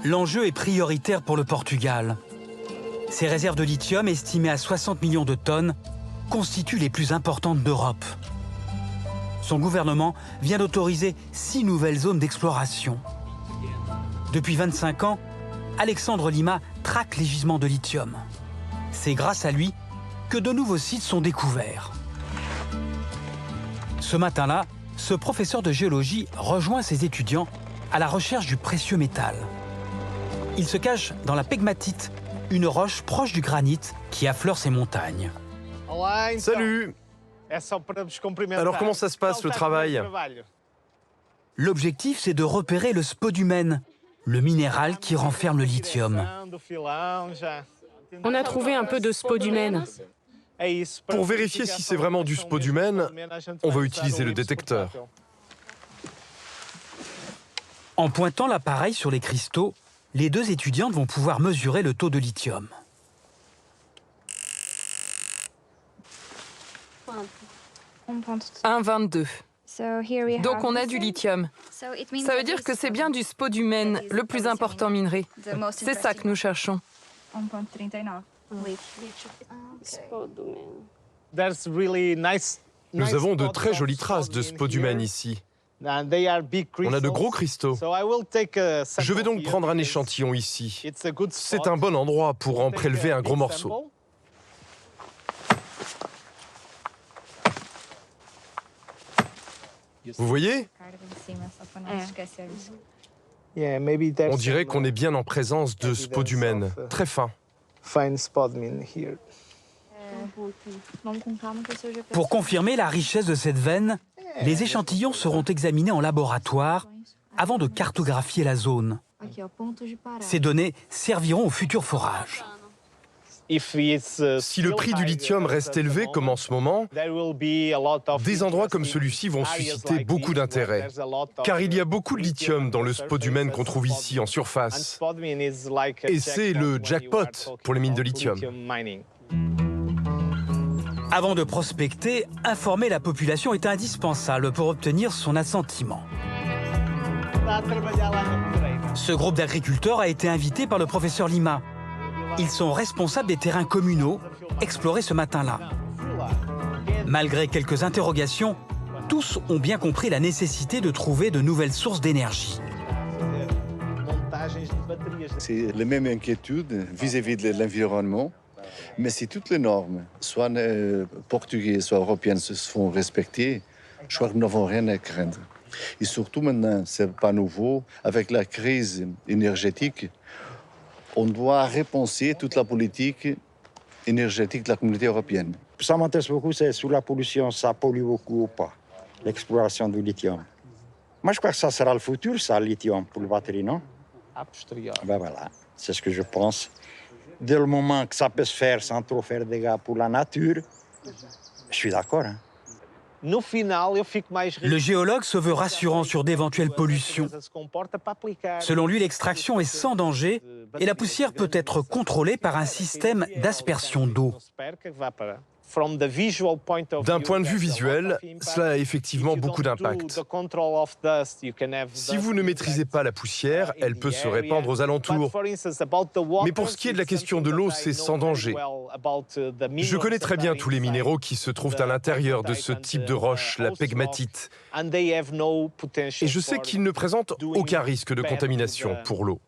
L'enjeu est prioritaire pour le Portugal. Ses réserves de lithium, estimées à 60 millions de tonnes, constituent les plus importantes d'Europe. Son gouvernement vient d'autoriser 6 nouvelles zones d'exploration. Depuis 25 ans, Alexandre Lima traque les gisements de lithium. C'est grâce à lui que de nouveaux sites sont découverts. Ce matin-là, ce professeur de géologie rejoint ses étudiants à la recherche du précieux métal. Il se cache dans la pegmatite, une roche proche du granit qui affleure ces montagnes. Salut! Alors comment ça se passe le travail? L'objectif, c'est de repérer le spodumène, le minéral qui renferme le lithium. On a trouvé un peu de spodumène. Pour vérifier si c'est vraiment du spodumène, on va utiliser le détecteur. En pointant l'appareil sur les cristaux, les deux étudiantes vont pouvoir mesurer le taux de lithium. « 1,22. Donc on a du lithium. Ça veut dire que c'est bien du spodumène, le plus important minerai. C'est ça que nous cherchons. » Nous avons de très jolies traces de spodumène ici. On a de gros cristaux. Je vais donc prendre un échantillon ici. C'est un bon endroit pour en prélever un gros morceau. Vous voyez? On dirait qu'on est bien en présence de spodumène, très fin. Pour confirmer la richesse de cette veine, les échantillons seront examinés en laboratoire avant de cartographier la zone. Ces données serviront au futur forage. Si le prix du lithium reste élevé comme en ce moment, des endroits comme celui-ci vont susciter beaucoup d'intérêt. Car il y a beaucoup de lithium dans le spodumène qu'on trouve ici en surface. Et c'est le jackpot pour les mines de lithium. Avant de prospecter, informer la population est indispensable pour obtenir son assentiment. Ce groupe d'agriculteurs a été invité par le professeur Lima. Ils sont responsables des terrains communaux explorés ce matin-là. Malgré quelques interrogations, tous ont bien compris la nécessité de trouver de nouvelles sources d'énergie. C'est la même inquiétude vis-à-vis de l'environnement, mais si toutes les normes, soit portugaises, soit européennes, se font respecter, je crois que nous n'avons rien à craindre. Et surtout maintenant, ce n'est pas nouveau, avec la crise énergétique, on doit repenser toute la politique énergétique de la communauté européenne. Ça m'intéresse beaucoup, c'est sous la pollution, ça pollue beaucoup ou pas, l'exploration du lithium. Moi, je crois que ça sera le futur, ça, le lithium, pour le batterie, non? Ben voilà, c'est ce que je pense. Dès le moment que ça peut se faire sans trop faire de dégâts pour la nature, je suis d'accord. Hein? Le géologue se veut rassurant sur d'éventuelles pollutions. Selon lui, l'extraction est sans danger et la poussière peut être contrôlée par un système d'aspersion d'eau. D'un point de vue visuel, cela a effectivement beaucoup d'impact. Si vous ne maîtrisez pas la poussière, elle peut se répandre aux alentours. Mais pour ce qui est de la question de l'eau, c'est sans danger. Je connais très bien tous les minéraux qui se trouvent à l'intérieur de ce type de roche, la pegmatite. Et je sais qu'ils ne présentent aucun risque de contamination pour l'eau.